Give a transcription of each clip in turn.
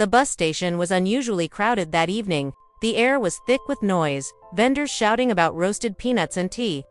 The bus station was unusually crowded that evening. The air was thick with noise, vendors shouting about roasted peanuts and tea,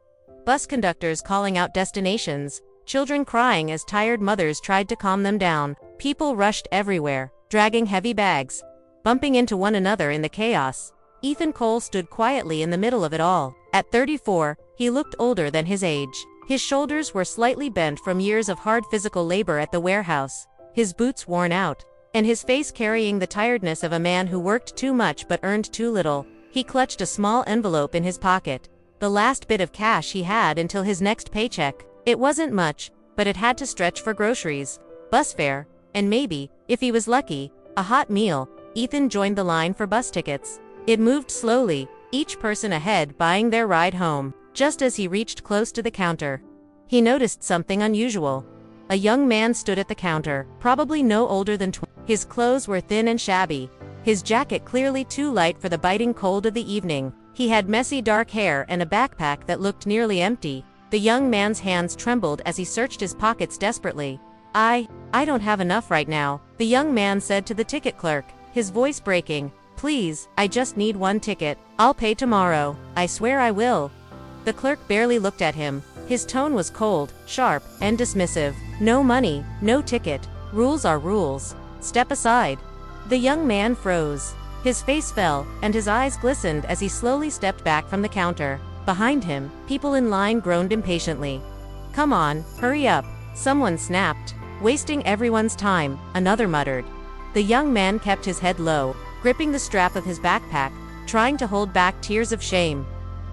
bus conductors calling out destinations, children crying as tired mothers tried to calm them down. People rushed everywhere, dragging heavy bags, bumping into one another in the chaos. Ethan Cole stood quietly in the middle of it all. At 34, he looked older than his age. His shoulders were slightly bent from years of hard physical labor at the warehouse, his boots worn out, and his face carrying the tiredness of a man who worked too much but earned too little. He clutched a small envelope in his pocket, the last bit of cash he had until his next paycheck. It wasn't much, but it had to stretch for groceries, bus fare, and maybe, if he was lucky, a hot meal. Ethan joined the line for bus tickets. It moved slowly, each person ahead buying their ride home. Just as he reached close to the counter, he noticed something unusual. A young man stood at the counter, probably no older than 20. His clothes were thin and shabby, his jacket clearly too light for the biting cold of the evening. He had messy dark hair and a backpack that looked nearly empty. The young man's hands trembled as he searched his pockets desperately. I don't have enough right now," the young man said to the ticket clerk, his voice breaking. "Please, I just need one ticket. I'll pay tomorrow. I swear I will." The clerk barely looked at him. His tone was cold, sharp, and dismissive. "No money, no ticket. Rules are rules. Step aside." The young man froze. His face fell, and his eyes glistened as he slowly stepped back from the counter. Behind him, people in line groaned impatiently. "Come on, hurry up," someone snapped. "Wasting everyone's time," another muttered. The young man kept his head low, gripping the strap of his backpack, trying to hold back tears of shame.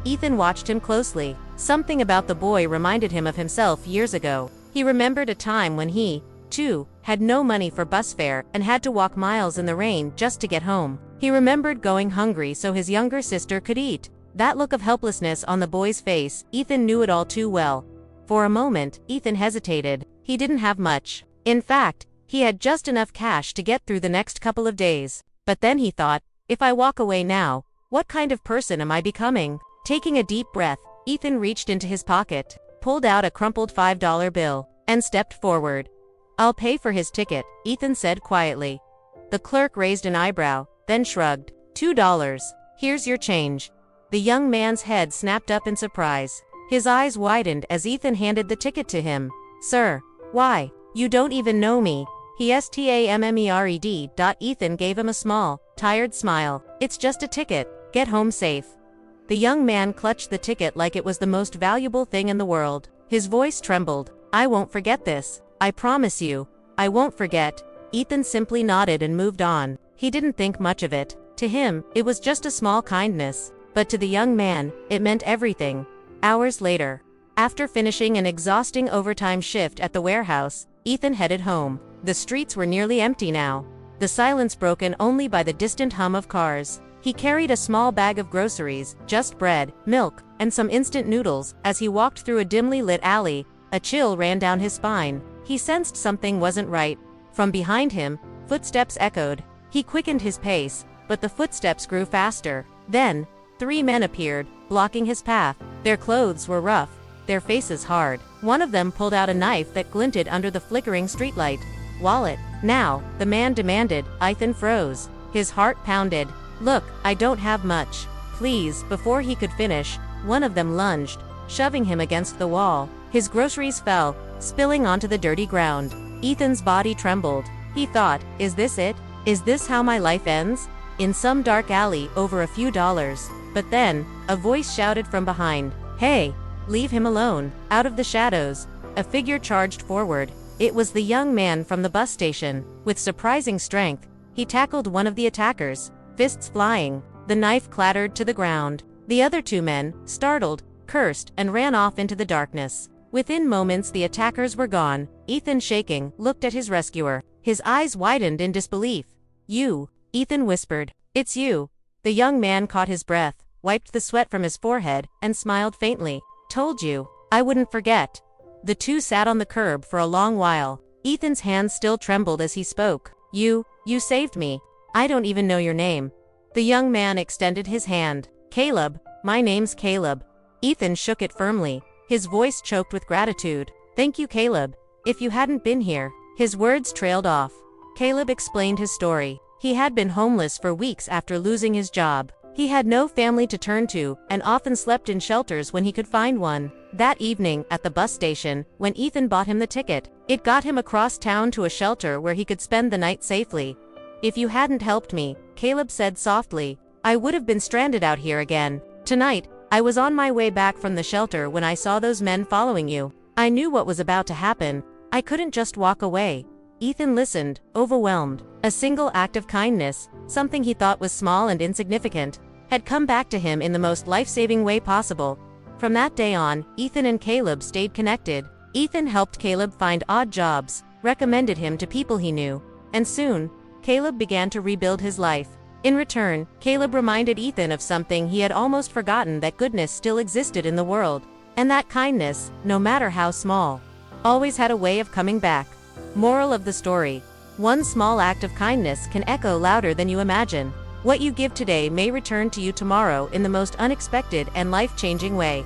Ethan watched him closely. Something about the boy reminded him of himself years ago. He remembered a time when he, too, had no money for bus fare and had to walk miles in the rain just to get home. He remembered going hungry so his younger sister could eat. That look of helplessness on the boy's face, Ethan knew it all too well. For a moment, Ethan hesitated. He didn't have much. In fact, he had just enough cash to get through the next couple of days. But then he thought, if I walk away now, what kind of person am I becoming? Taking a deep breath, Ethan reached into his pocket, pulled out a crumpled $5 bill, and stepped forward. "I'll pay for his ticket," Ethan said quietly. The clerk raised an eyebrow, then shrugged. $2. Here's your change." The young man's head snapped up in surprise. His eyes widened as Ethan handed the ticket to him. "Sir, why? You don't even know me." He stammered. Ethan gave him a small, tired smile. "It's just a ticket. Get home safe." The young man clutched the ticket like it was the most valuable thing in the world. His voice trembled. "I won't forget this. I promise you. I won't forget." Ethan simply nodded and moved on. He didn't think much of it. To him, it was just a small kindness. But to the young man, it meant everything. Hours later, after finishing an exhausting overtime shift at the warehouse, Ethan headed home. The streets were nearly empty now, the silence broken only by the distant hum of cars. He carried a small bag of groceries, just bread, milk, and some instant noodles. As he walked through a dimly lit alley, a chill ran down his spine. He sensed something wasn't right. From behind him, footsteps echoed. He quickened his pace, but the footsteps grew faster. Then, 3 men appeared, blocking his path. Their clothes were rough, their faces hard. One of them pulled out a knife that glinted under the flickering streetlight. "Wallet, now," the man demanded. Ethan froze. His heart pounded. "Look, I don't have much. Please." Before he could finish, one of them lunged, shoving him against the wall. His groceries fell, spilling onto the dirty ground. Ethan's body trembled. He thought, is this it? Is this how my life ends? In some dark alley over a few dollars. But then, a voice shouted from behind, "Hey, leave him alone." Out of the shadows, a figure charged forward. It was the young man from the bus station. With surprising strength, he tackled one of the attackers, fists flying. The knife clattered to the ground. The other 2 men, startled, cursed, and ran off into the darkness. Within moments the attackers were gone. Ethan, shaking, looked at his rescuer. His eyes widened in disbelief. "You," Ethan whispered. "It's you." The young man caught his breath, wiped the sweat from his forehead, and smiled faintly. "Told you, I wouldn't forget." The 2 sat on the curb for a long while. Ethan's hands still trembled as he spoke. You saved me. I don't even know your name." The young man extended his hand. "Caleb, my name's Caleb." Ethan shook it firmly, his voice choked with gratitude. "Thank you, Caleb. If you hadn't been here." His words trailed off. Caleb explained his story. He had been homeless for weeks after losing his job. He had no family to turn to, and often slept in shelters when he could find one. That evening, at the bus station, when Ethan bought him the ticket, it got him across town to a shelter where he could spend the night safely. "If you hadn't helped me," Caleb said softly, "I would have been stranded out here again. Tonight, I was on my way back from the shelter when I saw those men following you. I knew what was about to happen. I couldn't just walk away." Ethan listened, overwhelmed. A single act of kindness, something he thought was small and insignificant, had come back to him in the most life-saving way possible. From that day on, Ethan and Caleb stayed connected. Ethan helped Caleb find odd jobs, recommended him to people he knew, and soon, Caleb began to rebuild his life. In return, Caleb reminded Ethan of something he had almost forgotten, that goodness still existed in the world, and that kindness, no matter how small, always had a way of coming back. Moral of the story: one small act of kindness can echo louder than you imagine. What you give today may return to you tomorrow in the most unexpected and life-changing way.